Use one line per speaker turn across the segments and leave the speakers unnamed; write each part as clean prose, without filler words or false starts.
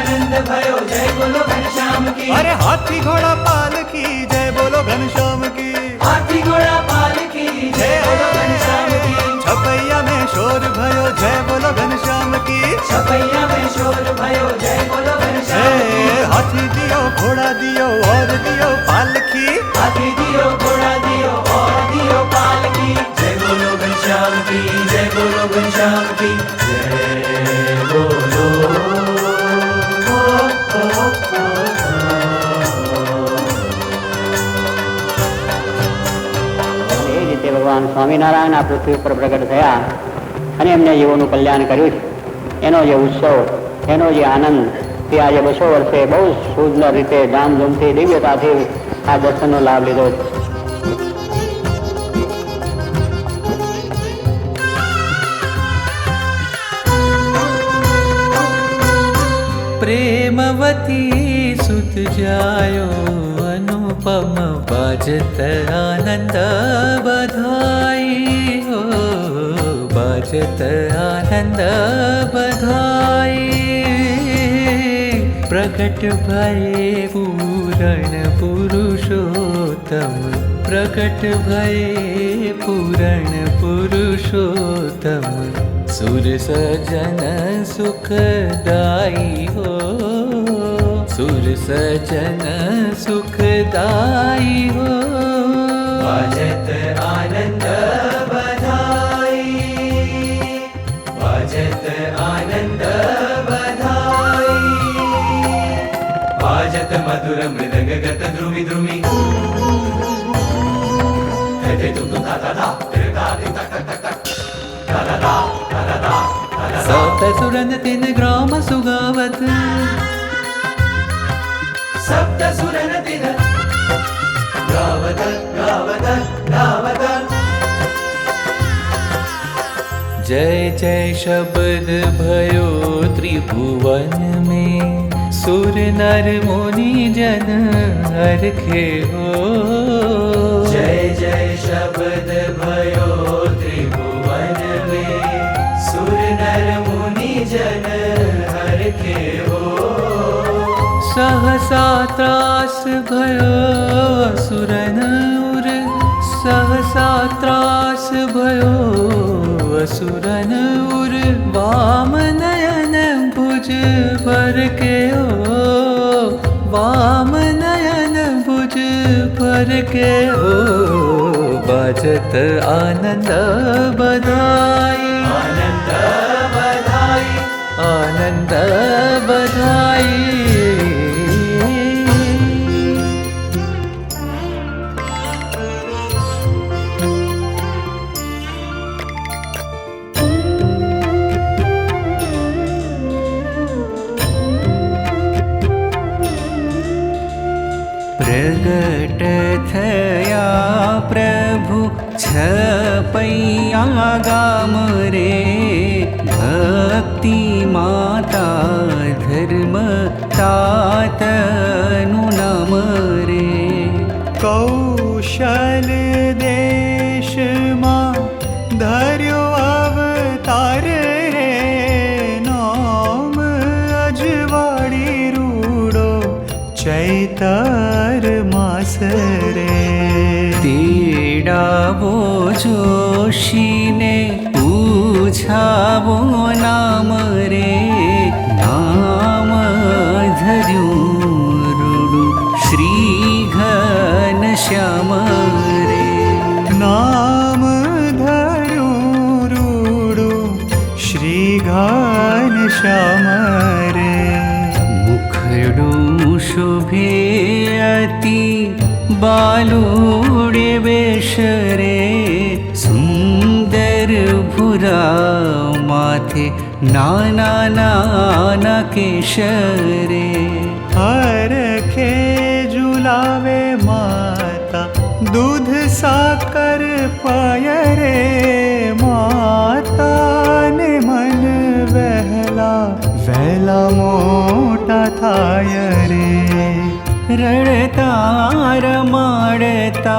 आनंद भयो जय बोलो घनश्याम की।
अरे हाथी घोड़ा पालकी जय बोलो घनश्याम की।
हाथी घोड़ा पालकी जय बोलो घनश्याम की।
छपैया में शोर भयो जय बोलो घनश्याम की।
छपैया में शोर भयो जय बोलो घनश्याम की।
हाथी दियो घोड़ा दियो और दियो पालकी।
हाथी दियो घोड़ा दियो और दियो पालकी। जय बोलो घनश्याम की जय बोलो घनश्याम की जय बोलो।
ભગવાન સ્વામિનારાયણ આ પૃથ્વી ઉપર પ્રગટ થયા અને એમને જીવોનું કલ્યાણ કર્યું છે. એનો જે ઉત્સવ, એનો જે આનંદ, તે આજે 200 વર્ષે બહુ સુંદર રીતે ધામધૂમથી દિવ્યતાથી આ દર્શનનો લાભ લીધો છે.
प्रेमवती सुत जायो अनुपम बाजत आनंद बधाई हो। बाजत आनंद बधाई प्रकट भये पूरण पुरुषोत्तम। प्रकट भये पूरण पुरुषोत्तम। सुर सजन सुखदाई हो। सुर सजन सुखदाई हो।
बाजत आनंद बधाई। बाजत आनंद बधाई। बाजत मधुर मृदंग गत द्रुमि द्रुमि।
सप्त सुरन तिन ग्राम सुगावत।
सप्त सुरन तिन गावत गावत गावत।
जय जय शब्द भयो त्रिभुवन में। सुर नर मुनि जन हरखे हो।
जय जय शब्द भयो त्रिभुवन में। सुर नर मुनि जन हरखे हो।
सहसा त्रास भयो असुरन उर। सहसा त्रास भयो असुरन उर। वाम नयन भुज भर के हो। वाम नयन भुज भर के हो। बाजत आनंद बधाई।
आनंद बधाई।
आनंद बधाई। प्रगट थया प्रभु छपैया गाम रे। भक्ति माता धर्म तातनु नाम रे।
कौशल देश मां धर्यो अवतार रे। नाम अजवाड़ी रूडो चैतर मास रे।
तेडावो जोशी ने पूछावो नाम रे। नाम धर्યું રૂડું શ્રી ઘનશ્યામ રે.
नाम धर्યું रूडू श्री घनश्याम रे.
મુખડું શોભે અતિ બાલુડે વેશ રે. સુંદર ભૂરા માથે નાના નાના કેશ રે.
हरखे झुलावे माता दूध साकर पाय रे. माता ने मन वहला वहला मोटा थाय रे.
રડતા રમાડતા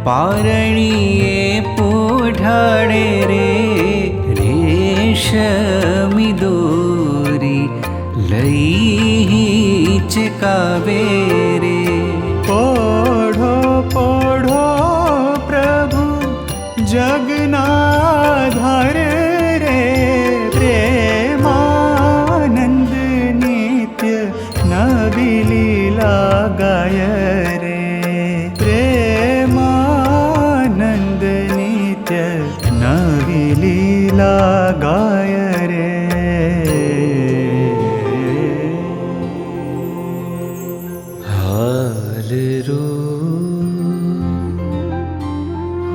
પારણીએ પોઢાડે રે. રેશમી દોરી લઈ ગાવે રે.
પોઢો પોઢો પ્રભુ જગનાધારે રે. પ્રેમાનંદ નિત્ય નવી લીલા ગાય રે. પ્રેમાનંદ નિત્ય નવી લીલા ગાય રે.
હાલ રો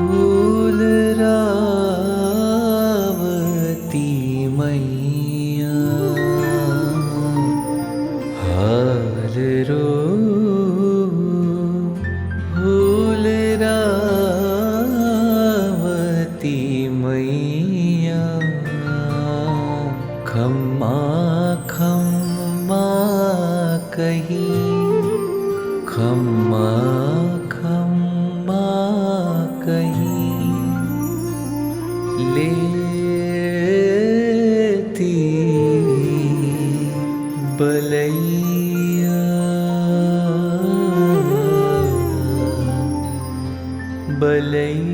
ફૂલ રાવતી મૈયા. હાલ રો ફૂલ રાવતી મૈયા. ખમ્મા ખમ્મા કહી ખમ્મા ખમ્મા કહી લેતી બલૈયા બલૈયા.